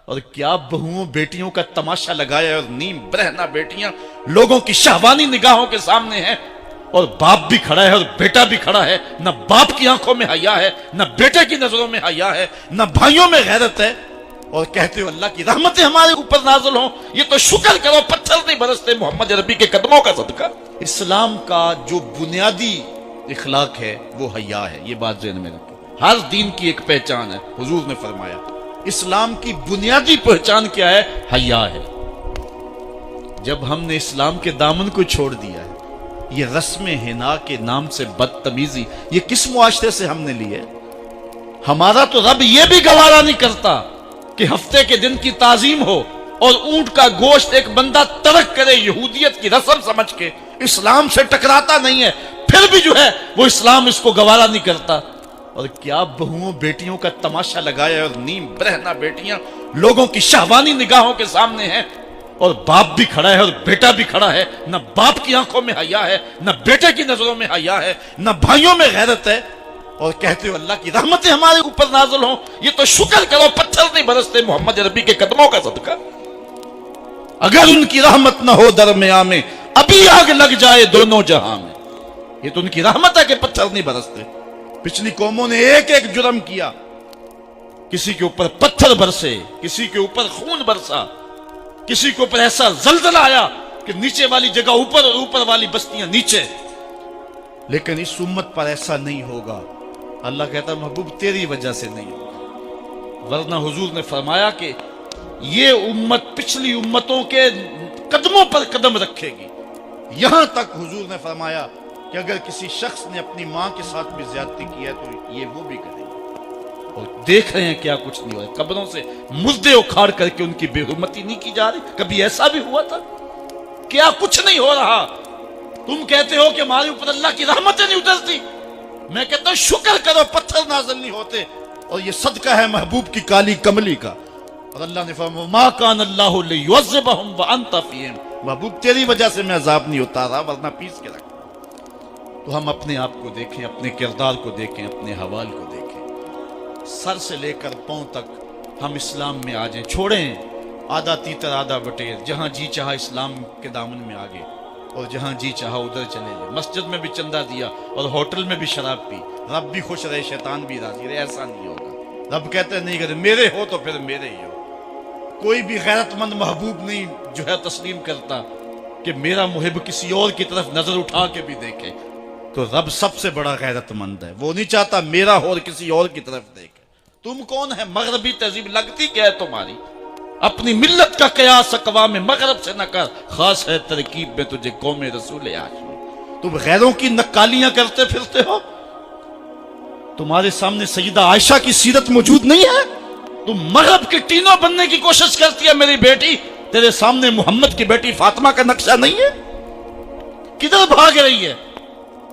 اور کیا بہوؤں بیٹیوں کا تماشا لگایا، اور نیم برہنہ بیٹیاں لوگوں کی شہوانی نگاہوں کے سامنے ہیں، اور باپ بھی کھڑا ہے اور بیٹا بھی کھڑا ہے، نہ باپ کی آنکھوں میں حیا ہے، نہ بیٹے کی نظروں میں حیا ہے، نہ بھائیوں میں غیرت ہے، اور کہتے ہو اللہ کی رحمتیں ہمارے اوپر نازل ہوں۔ یہ تو شکر کرو پتھر نہیں برستے محمد عربی کے قدموں کا صدقہ۔ اسلام کا جو بنیادی اخلاق ہے وہ حیا ہے، یہ بات ذہن میں رکھو۔ ہر دین کی ایک پہچان ہے، حضور نے فرمایا اسلام کی بنیادی پہچان کیا ہے؟ حیا ہے۔ جب ہم نے اسلام کے دامن کو چھوڑ دیا ہے، یہ رسم حنا کے نام سے بدتمیزی یہ کس معاشرے سے ہم نے لی ہے؟ ہمارا تو رب یہ بھی گوارا نہیں کرتا کہ ہفتے کے دن کی تعظیم ہو اور اونٹ کا گوشت ایک بندہ ترک کرے یہودیت کی رسم سمجھ کے، اسلام سے ٹکراتا نہیں ہے، پھر بھی جو ہے وہ اسلام اس کو گوارا نہیں کرتا۔ اور کیا بہوؤں بیٹیوں کا تماشا لگایا، اور نیم برہنہ بیٹیاں لوگوں کی شہوانی نگاہوں کے سامنے ہیں، اور باپ بھی کھڑا ہے اور بیٹا بھی کھڑا ہے، نہ باپ کی آنکھوں میں حیا ہے، نہ بیٹے کی نظروں میں حیا ہے، نہ بھائیوں میں غیرت ہے، اور کہتے ہو اللہ کی رحمتیں ہمارے اوپر نازل ہوں۔ یہ تو شکر کرو پتھر نہیں برستے محمد عربی کے قدموں کا صدقہ۔ اگر ان کی رحمت نہ ہو درمیان میں، ابھی آگ لگ جائے دونوں جہاں میں۔ یہ تو ان کی رحمت ہے کہ پتھر نہیں برستے۔ پچھلی قوموں نے ایک ایک جرم کیا، کسی کے اوپر پتھر برسے، کسی کے اوپر خون برسا، کسی کے اوپر ایسا زلزلہ آیا کہ نیچے والی جگہ اوپر اور اوپر والی بستیاں نیچے، لیکن اس امت پر ایسا نہیں ہوگا۔ اللہ کہتا محبوب تیری وجہ سے نہیں ہوگا، ورنہ حضور نے فرمایا کہ یہ امت پچھلی امتوں کے قدموں پر قدم رکھے گی۔ یہاں تک حضور نے فرمایا کہ اگر کسی شخص نے اپنی ماں کے ساتھ بھی زیادتی کی ہے تو یہ وہ بھی کرے گا۔ اور دیکھ رہے ہیں کیا کچھ نہیں ہو رہا، قبروں سے مردے اکھاڑ کر کے ان کی بے حرمتی نہیں کی جا رہی۔ کبھی ایسا بھی ہوا تھا؟ کیا کچھ نہیں ہو رہا؟ تم کہتے ہو کہ ہمارے اوپر اللہ کی رحمتیں نہیں اترتی، میں کہتا ہوں شکر کرو پتھر نازل نہیں ہوتے، اور یہ صدقہ ہے محبوب کی کالی کملی کا۔ اور اللہ نے فرمایا ما کان اللہ لیعذبہم وانت فیہم، محبوب تیری وجہ سے میں عذاب نہیں اتارا ورنہ پیس کے رکھ۔ تو ہم اپنے آپ کو دیکھیں، اپنے کردار کو دیکھیں، اپنے حوال کو دیکھیں، سر سے لے کر پاؤں تک ہم اسلام میں آ جائیں، چھوڑیں آدھا تیتر آدھا بٹیر، جہاں جی چاہا اسلام کے دامن میں آگے اور جہاں جی چاہا ادھر چلے جائیں، مسجد میں بھی چندہ دیا اور ہوٹل میں بھی شراب پی، رب بھی خوش رہے شیطان بھی راضی رہے، ایسا نہیں ہوگا۔ رب کہتے ہیں نہیں کرے میرے ہو تو پھر میرے ہی ہو۔ کوئی بھی غیرت مند محبوب نہیں جو ہے تسلیم کرتا کہ میرا محب کسی اور کی طرف نظر اٹھا کے بھی دیکھے، تو رب سب سے بڑا غیرت مند ہے، وہ نہیں چاہتا میرا ہو اور کسی اور کی طرف دیکھے۔ تم کون ہے؟ مغربی تہذیب لگتی کیا ہے تمہاری؟ اپنی ملت کا قیاس اقوام مغرب سے نہ کر، خاص ہے ترکیب میں تجھے قوم رسول ہاشمی۔ تم غیروں کی نقالیاں کرتے پھرتے ہو، تمہارے سامنے سیدہ عائشہ کی سیرت موجود نہیں ہے؟ تم مغرب کے ٹینوں بننے کی کوشش کرتی ہے میری بیٹی، تیرے سامنے محمد کی بیٹی فاطمہ کا نقشہ نہیں ہے؟ کدھر بھاگ رہی ہے؟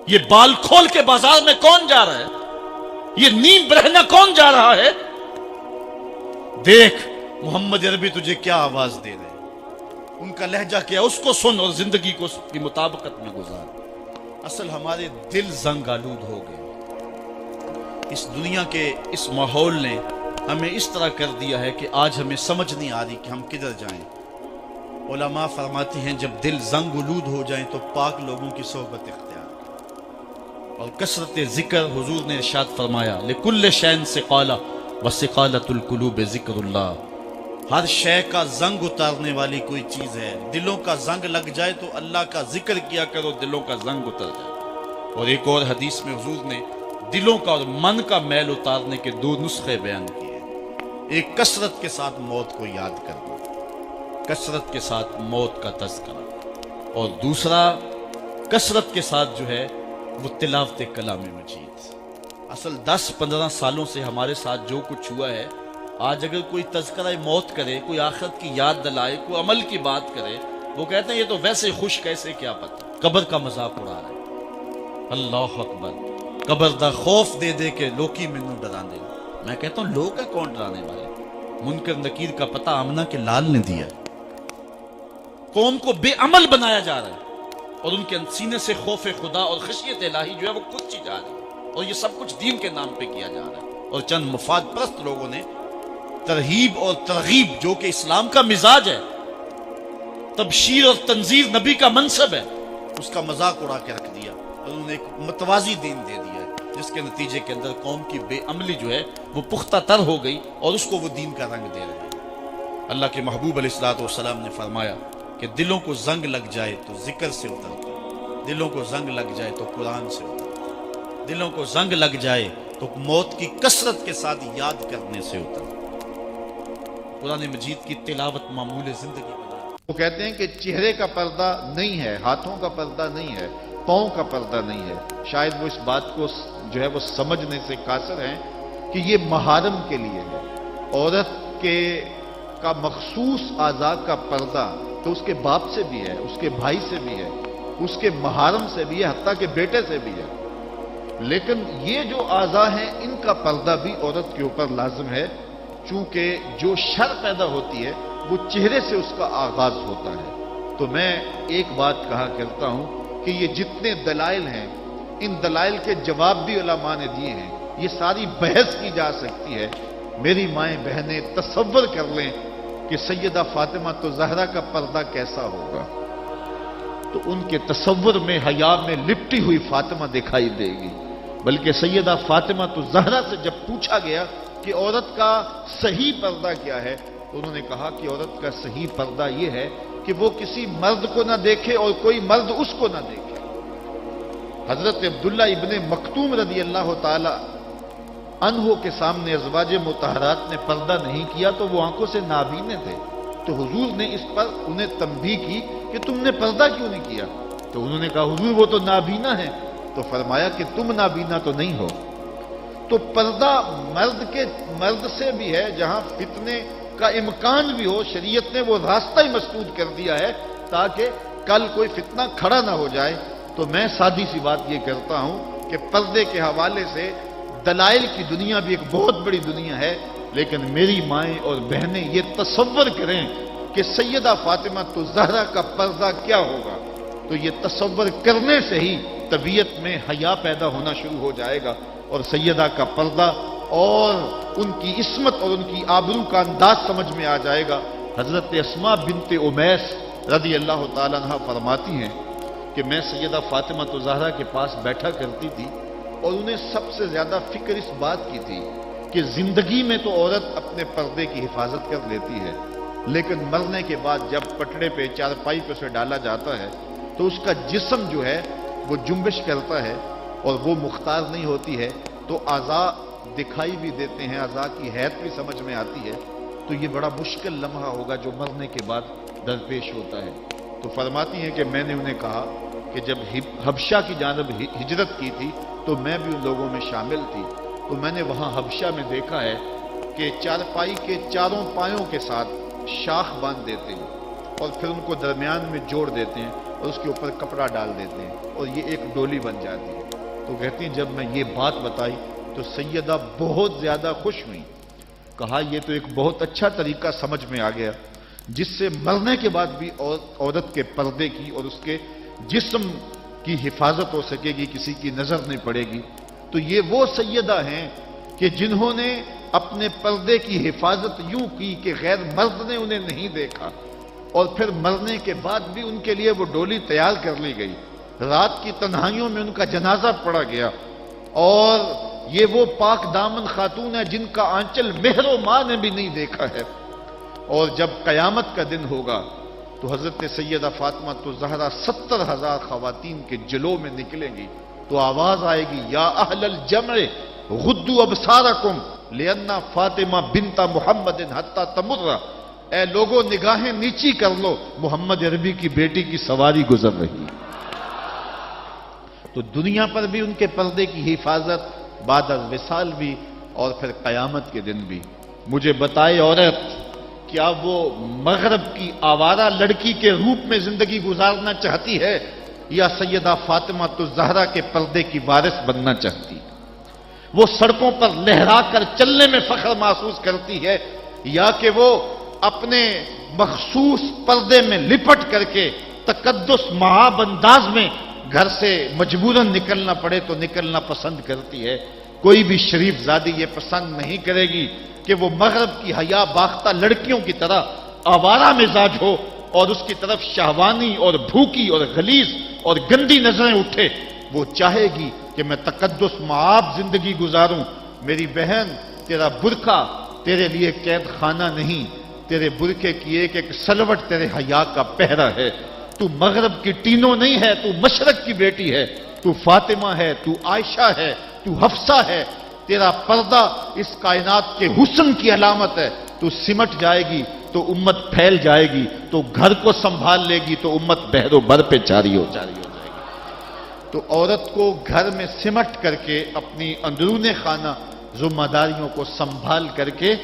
یہ بال کھول کے بازار میں کون جا رہا ہے؟ یہ نیم برہنہ کون جا رہا ہے؟ دیکھ محمد عربی تجھے کیا آواز دے رہے ہیں، ان کا لہجہ کیا، اس کو سن اور زندگی کو اس کی مطابقت میں گزار۔ اصل ہمارے دل زنگ آلود ہو گئے، اس دنیا کے اس ماحول نے ہمیں اس طرح کر دیا ہے کہ آج ہمیں سمجھ نہیں آ رہی کہ ہم کدھر جائیں۔ علماء فرماتی ہیں جب دل زنگ آلود ہو جائیں تو پاک لوگوں کی صحبت اختیار کریں، اور کثرت ذکر، حضور نے ارشاد فرمایا لکل شین سقالہ وسقالۃ القلوب ذکر اللہ، ہر شے کا زنگ اتارنے والی کوئی چیز ہے، دلوں کا زنگ لگ جائے تو اللہ کا ذکر کیا کرو، دلوں کا زنگ اتر جائے۔ اور ایک اور حدیث میں حضور نے دلوں کا اور من کا میل اتارنے کے دو نسخے بیان کیے، ایک کثرت کے ساتھ موت کو یاد کرنا، کثرت کے ساتھ موت کا تذکرہ، اور دوسرا کثرت کے ساتھ جو ہے وہ تلاوت کلام مجید۔ اصل 10-15 سالوں سے ہمارے ساتھ جو کچھ ہوا ہے، آج اگر کوئی تذکرہ موت کرے، کوئی آخرت کی یاد دلائے، کوئی عمل کی بات کرے، وہ کہتے ہیں یہ تو ویسے خوش کیسے، کیا پتہ، قبر کا مذاق اڑا رہا ہے۔ اللہ اکبر، قبر دا خوف دے دے کے لوکی مینوں ڈرا دے۔ میں کہتا ہوں لوگ ہے کون ڈرانے والے؟ منکر نکیر کا پتہ آمنہ کے لال نے دیا، قوم کو بے عمل بنایا جا رہا ہے، اور ان کے سینے سے خوف خدا اور خشیت الہی جو ہے وہ کچھ جا رہی ہے، اور یہ سب کچھ دین کے نام پہ کیا جا رہا ہے، اور چند مفاد پرست لوگوں نے ترہیب اور ترغیب جو کہ اسلام کا مزاج ہے، تبشیر اور تنذیر نبی کا منصب ہے، اس کا مذاق اڑا کے رکھ دیا اور انہوں نے ایک متوازی دین دے دیا ہے، جس کے نتیجے کے اندر قوم کی بے عملی جو ہے وہ پختہ تر ہو گئی اور اس کو وہ دین کا رنگ دے رہے ہیں۔ اللہ کے محبوب علیہ الصلوۃ والسلام نے فرمایا کہ دلوں کو زنگ لگ جائے تو ذکر سے اترتا، دلوں کو زنگ لگ جائے تو قرآن سے اترتا، دلوں کو زنگ لگ جائے تو موت کی کثرت کے ساتھ یاد کرنے سے اترتا۔ قرآن مجید کی تلاوت معمول زندگی بنا۔ وہ کہتے ہیں کہ چہرے کا پردہ نہیں ہے، ہاتھوں کا پردہ نہیں ہے، پاؤں کا پردہ نہیں ہے۔ شاید وہ اس بات کو جو ہے وہ سمجھنے سے قاصر ہیں کہ یہ محارم کے لیے ہے۔ عورت کا مخصوص اعضاء کا پردہ تو اس کے باپ سے بھی ہے، اس کے بھائی سے بھی ہے، اس کے محارم سے بھی ہے، حتیٰ کہ بیٹے سے بھی ہے۔ لیکن یہ جو اعضاء ہیں ان کا پردہ بھی عورت کے اوپر لازم ہے، چونکہ جو شر پیدا ہوتی ہے وہ چہرے سے اس کا آغاز ہوتا ہے۔ تو میں ایک بات کہا کرتا ہوں کہ یہ جتنے دلائل ہیں، ان دلائل کے جواب بھی علماء نے دیے ہیں، یہ ساری بحث کی جا سکتی ہے۔ میری مائیں بہنیں تصور کر لیں کہ سیدہ فاطمہ تو زہرا کا پردہ کیسا ہوگا، تو ان کے تصور میں حیا میں لپٹی ہوئی فاطمہ دکھائی دے گی۔ بلکہ سیدہ فاطمہ تو زہرا سے جب پوچھا گیا کہ عورت کا صحیح پردہ کیا ہے، تو انہوں نے کہا کہ عورت کا صحیح پردہ یہ ہے کہ وہ کسی مرد کو نہ دیکھے اور کوئی مرد اس کو نہ دیکھے۔ حضرت عبداللہ ابن مکتوم رضی اللہ تعالی عنہ کے سامنے ازواج مطہرات نے پردہ نہیں کیا تو وہ آنکھوں سے نابینے تھے، تو حضور نے اس پر انہیں تنبیہ کی کہ تم نے پردہ کیوں نہیں کیا؟ تو انہوں نے کہا حضور وہ تو نابینا ہے۔ تو فرمایا کہ تم نابینا تو نہیں ہو۔ تو پردہ مرد سے بھی ہے، جہاں فتنے کا امکان بھی ہو، شریعت نے وہ راستہ ہی مسدود کر دیا ہے تاکہ کل کوئی فتنہ کھڑا نہ ہو جائے۔ تو میں سادی سی بات یہ کرتا ہوں کہ پردے کے حوالے سے دلائل کی دنیا بھی ایک بہت بڑی دنیا ہے، لیکن میری مائیں اور بہنیں یہ تصور کریں کہ سیدہ فاطمہ تو زہرا کا پردہ کیا ہوگا، تو یہ تصور کرنے سے ہی طبیعت میں حیا پیدا ہونا شروع ہو جائے گا، اور سیدہ کا پردہ اور ان کی عصمت اور ان کی آبرو کا انداز سمجھ میں آ جائے گا۔ حضرت اسماء بنت امیس رضی اللہ تعالیٰ عنہ فرماتی ہیں کہ میں سیدہ فاطمہ تو زہرا کے پاس بیٹھا کرتی تھی، اور انہیں سب سے زیادہ فکر اس بات کی تھی کہ زندگی میں تو عورت اپنے پردے کی حفاظت کر لیتی ہے، لیکن مرنے کے بعد جب پٹڑے پہ چارپائی پہ اسے ڈالا جاتا ہے تو اس کا جسم جو ہے وہ جنبش کرتا ہے اور وہ مختار نہیں ہوتی ہے، تو اعضاء دکھائی بھی دیتے ہیں، اعضاء کی حیت بھی سمجھ میں آتی ہے، تو یہ بڑا مشکل لمحہ ہوگا جو مرنے کے بعد درپیش ہوتا ہے۔ تو فرماتی ہیں کہ میں نے انہیں کہا کہ جب حبشہ کی جانب ہجرت کی تھی تو میں بھی ان لوگوں میں شامل تھی، تو میں نے وہاں حبشہ میں دیکھا ہے کہ چارپائی کے چاروں پایوں کے ساتھ شاخ باندھ دیتے ہیں اور پھر ان کو درمیان میں جوڑ دیتے ہیں اور اس کے اوپر کپڑا ڈال دیتے ہیں اور یہ ایک ڈولی بن جاتی ہے۔ تو کہتی ہیں جب میں یہ بات بتائی تو سیدہ بہت زیادہ خوش ہوئی، کہا یہ تو ایک بہت اچھا طریقہ سمجھ میں آ گیا جس سے مرنے کے بعد بھی عورت کے پردے کی اور اس کے جسم کی حفاظت ہو سکے گی، کسی کی نظر نہیں پڑے گی۔ تو یہ وہ سیدہ ہیں کہ جنہوں نے اپنے پردے کی حفاظت یوں کی کہ غیر مرد نے انہیں نہیں دیکھا، اور پھر مرنے کے بعد بھی ان کے لیے وہ ڈولی تیار کر لی گئی، رات کی تنہائیوں میں ان کا جنازہ پڑا گیا، اور یہ وہ پاک دامن خاتون ہے جن کا آنچل مہر و ماں نے بھی نہیں دیکھا ہے۔ اور جب قیامت کا دن ہوگا تو حضرت سیدہ فاطمہ تو زہرا 70,000 خواتین کے جلو میں نکلیں گی، تو آواز آئے گی یا اہل الجمع غدوا ابصارکم لأن فاطمہ بنت محمد حتی تمر، اے لوگوں نگاہیں نیچی کر لو، محمد عربی کی بیٹی کی سواری گزر رہی۔ تو دنیا پر بھی ان کے پردے کی حفاظت، بعد از وصال بھی، اور پھر قیامت کے دن بھی۔ مجھے بتائے عورت کیا وہ مغرب کی آوارہ لڑکی کے روپ میں زندگی گزارنا چاہتی ہے یا سیدہ فاطمہ تو زہرا کے پردے کی وارث بننا چاہتی؟ وہ سڑکوں پر لہرا کر چلنے میں فخر محسوس کرتی ہے یا کہ وہ اپنے مخصوص پردے میں لپٹ کر کے تقدس مہاب انداز میں گھر سے مجبوراً نکلنا پڑے تو نکلنا پسند کرتی ہے؟ کوئی بھی شریف زادی یہ پسند نہیں کرے گی کہ وہ مغرب کی حیا باختہ لڑکیوں کی طرح آوارہ مزاج ہو اور اس کی طرف شہوانی اور بھوکی اور غلیظ اور گندی نظریں اٹھے. وہ چاہے گی کہ میں تقدس معاب زندگی گزاروں. میری بہن، تیرا برقع تیرے لیے قید خانہ نہیں، تیرے برقعے کی ایک سلوٹ تیرے حیا کا پہرا ہے. تو مغرب کی ٹینوں نہیں ہے، تو مشرق کی بیٹی ہے. تو فاطمہ ہے، تو عائشہ ہے، تو حفصہ ہے. تیرا پردہ اس کائنات کے حسن کی علامت ہے. تو سمٹ جائے گی تو امت پھیل جائے گی، تو گھر کو سنبھال لے گی تو امت بحر و بر پہ جاری ہو جائے گی. تو عورت کو گھر میں سمٹ کر کے اپنی اندرون خانہ ذمہ داریوں کو سنبھال کر کے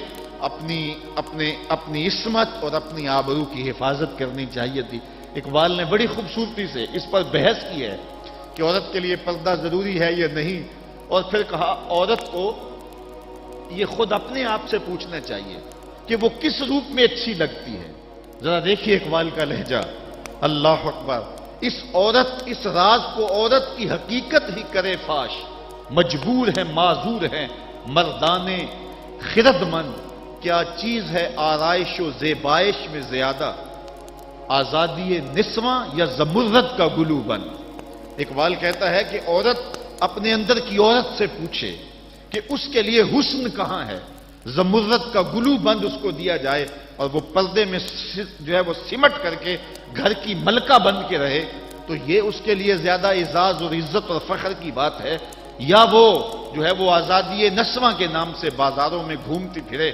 اپنی عصمت اور اپنی آبرو کی حفاظت کرنی چاہیے تھی. اقبال نے بڑی خوبصورتی سے اس پر بحث کی ہے کہ عورت کے لیے پردہ ضروری ہے یا نہیں، اور پھر کہا عورت کو یہ خود اپنے آپ سے پوچھنا چاہیے کہ وہ کس روپ میں اچھی لگتی ہے. ذرا دیکھیے اقبال کا لہجہ. اللہ اکبر. اس راز کو عورت کی حقیقت ہی کرے فاش. مجبور ہے معذور ہے مردانے خرد مند. کیا چیز ہے آرائش و زیبائش میں زیادہ، آزادی نسواں یا زمرد کا گلو بند. اقبال کہتا ہے کہ عورت اپنے اندر کی عورت سے پوچھے کہ اس کے لیے حسن کہاں ہے. زمرد کا گلو بند اس کو دیا جائے اور وہ پردے میں جو ہے وہ سمٹ کر کے گھر کی ملکہ بن کے رہے، تو یہ اس کے لیے زیادہ اعزاز اور عزت اور فخر کی بات ہے، یا وہ جو ہے وہ آزادی نسواں کے نام سے بازاروں میں گھومتی پھرے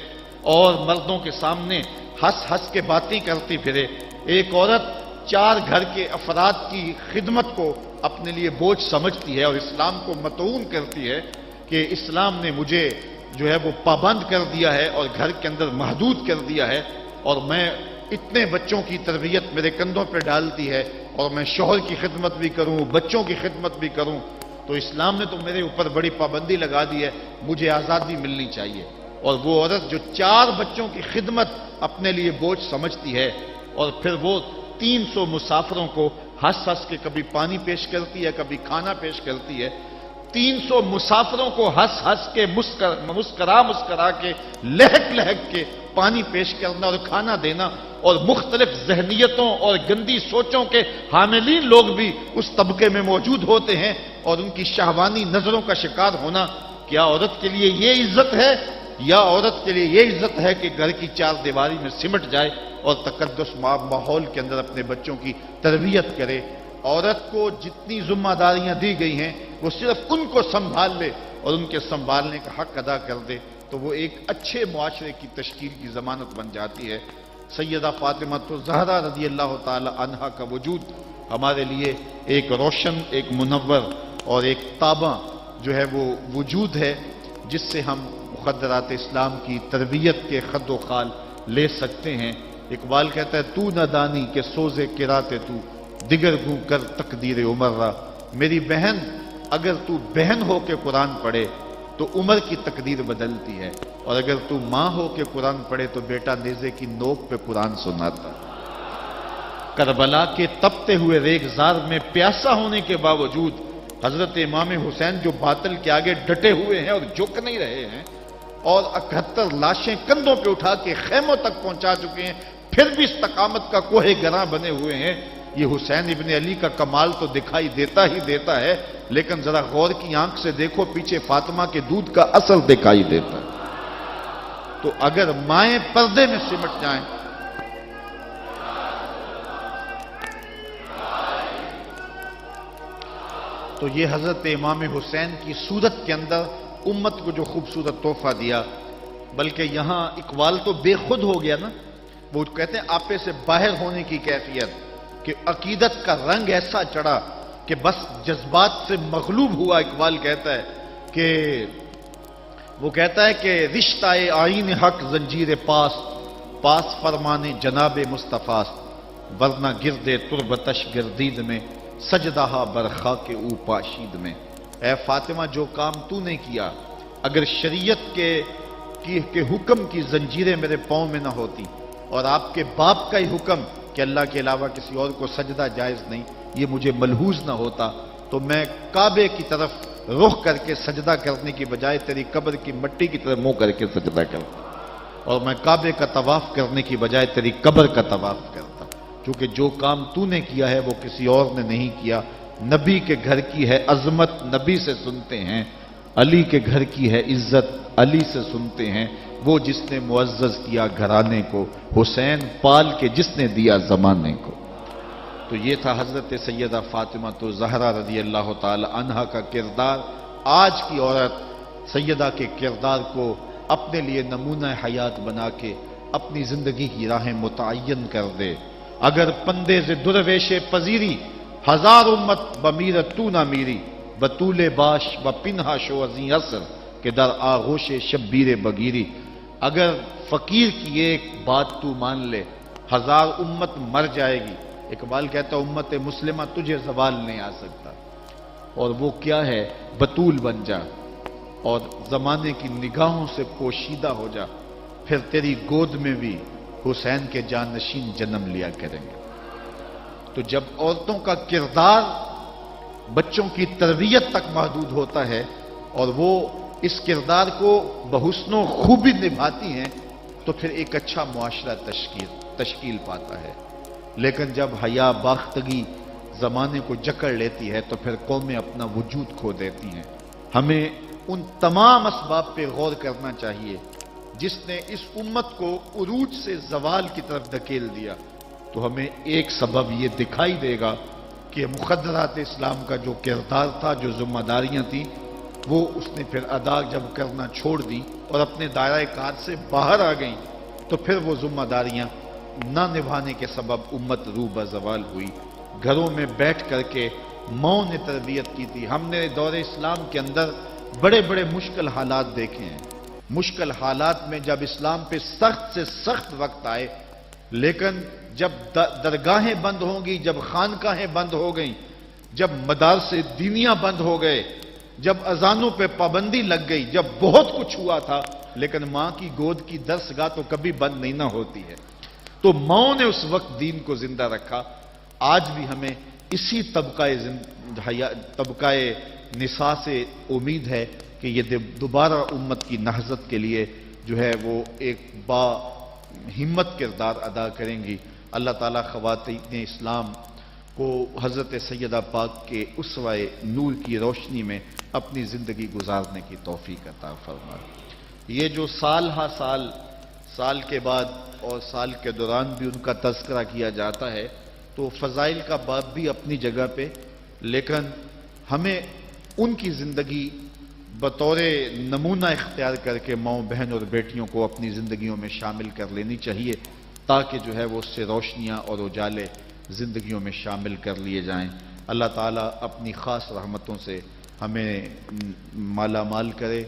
اور مردوں کے سامنے ہنس ہنس کے باتیں کرتی پھرے. ایک عورت 4 گھر کے افراد کی خدمت کو اپنے لیے بوجھ سمجھتی ہے اور اسلام کو مطعون کرتی ہے کہ اسلام نے مجھے جو ہے وہ پابند کر دیا ہے اور گھر کے اندر محدود کر دیا ہے، اور میں اتنے بچوں کی تربیت میرے کندھوں پہ ڈالتی ہے اور میں شوہر کی خدمت بھی کروں، بچوں کی خدمت بھی کروں، تو اسلام نے تو میرے اوپر بڑی پابندی لگا دی ہے، مجھے آزادی ملنی چاہیے. اور وہ عورت جو 4 بچوں کی خدمت اپنے لیے بوجھ سمجھتی ہے اور پھر وہ 300 مسافروں کو ہنس ہنس کے کبھی پانی پیش کرتی ہے، کبھی کھانا پیش کرتی ہے. 300 مسافروں کو ہنس ہنس کے مسکرا کے لہک لہک کے پانی پیش کرنا اور کھانا دینا، اور مختلف ذہنیتوں اور گندی سوچوں کے حاملین لوگ بھی اس طبقے میں موجود ہوتے ہیں اور ان کی شہوانی نظروں کا شکار ہونا. کیا عورت کے لیے یہ عزت ہے، یا عورت کے لیے یہ عزت ہے کہ گھر کی 4 دیواری میں سمٹ جائے اور تقدس ماحول کے اندر اپنے بچوں کی تربیت کرے؟ عورت کو جتنی ذمہ داریاں دی گئی ہیں وہ صرف ان کو سنبھال لے اور ان کے سنبھالنے کا حق ادا کر دے تو وہ ایک اچھے معاشرے کی تشکیل کی ضمانت بن جاتی ہے. سیدہ فاطمہ الزہرا رضی اللہ تعالی عنہا کا وجود ہمارے لیے ایک روشن، ایک منور اور ایک تابع جو ہے وہ وجود ہے، جس سے ہم مقدرات اسلام کی تربیت کے خد و خال لے سکتے ہیں. اقبال کہتا ہے تو نہ دانی کہ سوزے کراتے تو دیگر گو کر تقدیر عمر را. میری بہن، اگر تو بہن ہو کے قرآن پڑھے تو عمر کی تقدیر بدلتی ہے، اور اگر تو ماں ہو کے قرآن پڑھے تو بیٹا نیزے کی نوک پہ قرآن سناتا. کربلا کے تپتے ہوئے ریگزار میں پیاسا ہونے کے باوجود حضرت امام حسین جو باطل کے آگے ڈٹے ہوئے ہیں اور جھک نہیں رہے ہیں، اور 71 لاشیں کندھوں پہ اٹھا کے خیموں تک پہنچا چکے ہیں، پھر بھی استقامت کا کوہ گراں بنے ہوئے ہیں. یہ حسین ابن علی کا کمال تو دکھائی دیتا ہی دیتا ہے، لیکن ذرا غور کی آنکھ سے دیکھو پیچھے فاطمہ کے دودھ کا اثر دکھائی دیتا ہے. تو اگر مائیں پردے میں سمٹ جائیں تو یہ حضرت امام حسین کی صورت کے اندر امت کو جو خوبصورت تحفہ دیا. بلکہ یہاں اقبال تو بے خود ہو گیا نا، وہ کہتے ہیں آپے سے باہر ہونے کی کیفیت، کہ عقیدت کا رنگ ایسا چڑھا کہ بس جذبات سے مغلوب ہوا. اقبال کہتا ہے کہ رشتہ آئین حق زنجیر پاس فرمانے جناب مصطفیٰ، ورنہ گردے تربتش گردید میں سجدہ برخا کے او پاشید میں. اے فاطمہ، جو کام تو نے کیا، اگر شریعت کے حکم کی زنجیریں میرے پاؤں میں نہ ہوتی اور آپ کے باپ کا ہی حکم کہ اللہ کے علاوہ کسی اور کو سجدہ جائز نہیں، یہ مجھے ملحوظ نہ ہوتا، تو میں کعبے کی طرف رخ کر کے سجدہ کرنے کی بجائے تیری قبر کی مٹی کی طرف منہ کر کے سجدہ کرتا، اور میں کعبے کا طواف کرنے کی بجائے تیری قبر کا طواف کرتا، کیونکہ جو کام تو نے کیا ہے وہ کسی اور نے نہیں کیا۔ نبی کے گھر کی ہے عظمت، نبی سے سنتے ہیں، علی کے گھر کی ہے عزت، علی سے سنتے ہیں، وہ جس نے معزز کیا گھرانے کو، حسین پال کے جس نے دیا زمانے کو۔ تو یہ تھا حضرت سیدہ فاطمہ تو زہرا رضی اللہ تعالی عنہا کا کردار۔ آج کی عورت سیدہ کے کردار کو اپنے لیے نمونہ حیات بنا کے اپنی زندگی کی راہیں متعین کر دے۔ اگر پندے سے درویش پذیری، ہزار امت بمیرت تو نہ میری، بطول باش و پنہا شو ازیں اثر کہ در آغوش شبیر بگیری۔ اگر فقیر کی ایک بات تو مان لے، ہزار امت مر جائے گی۔ اقبال کہتا ہے امت مسلمہ تجھے زوال نہیں آ سکتا، اور وہ کیا ہے؟ بطول بن جا اور زمانے کی نگاہوں سے پوشیدہ ہو جا، پھر تیری گود میں بھی حسین کے جانشین جنم لیا کریں گے۔ تو جب عورتوں کا کردار بچوں کی تربیت تک محدود ہوتا ہے اور وہ اس کردار کو بحسن و خوبی نبھاتی ہیں تو پھر ایک اچھا معاشرہ تشکیل پاتا ہے۔ لیکن جب حیا باختگی زمانے کو جکڑ لیتی ہے تو پھر قومیں اپنا وجود کھو دیتی ہیں۔ ہمیں ان تمام اسباب پہ غور کرنا چاہیے جس نے اس امت کو عروج سے زوال کی طرف دھکیل دیا، تو ہمیں ایک سبب یہ دکھائی دے گا کہ مخدرات اسلام کا جو کردار تھا، جو ذمہ داریاں تھیں، وہ اس نے پھر ادا جب کرنا چھوڑ دی اور اپنے دائرہ کار سے باہر آ گئیں، تو پھر وہ ذمہ داریاں نہ نبھانے کے سبب امت روح بزوال ہوئی۔ گھروں میں بیٹھ کر کے ماؤں نے تربیت کی تھی۔ ہم نے دور اسلام کے اندر بڑے بڑے مشکل حالات دیکھے ہیں۔ مشکل حالات میں جب اسلام پہ سخت سے سخت وقت آئے، لیکن جب درگاہیں بند ہوں گی، جب خانقاہیں بند ہو گئیں، جب مدارس دینیاں بند ہو گئے، جب اذانوں پہ پابندی لگ گئی، جب بہت کچھ ہوا تھا، لیکن ماں کی گود کی درسگاہ تو کبھی بند نہیں نہ ہوتی ہے۔ تو ماؤں نے اس وقت دین کو زندہ رکھا۔ آج بھی ہمیں اسی طبقہ نساء سے امید ہے کہ یہ دوبارہ امت کی نہضت کے لیے جو ہے وہ ایک با ہمت کردار ادا کریں گی۔ اللہ تعالیٰ خواتین اسلام کو حضرت سیدہ پاک کے اسوہ نور کی روشنی میں اپنی زندگی گزارنے کی توفیق عطا فرمائے۔ یہ جو سال ہا سال کے بعد اور سال کے دوران بھی ان کا تذکرہ کیا جاتا ہے، تو فضائل کا باب بھی اپنی جگہ پہ، لیکن ہمیں ان کی زندگی بطور نمونہ اختیار کر کے ماؤں بہن اور بیٹیوں کو اپنی زندگیوں میں شامل کر لینی چاہیے، تاکہ جو ہے وہ اس سے روشنیاں اور اجالے زندگیوں میں شامل کر لیے جائیں۔ اللہ تعالیٰ اپنی خاص رحمتوں سے ہمیں مالا مال کرے۔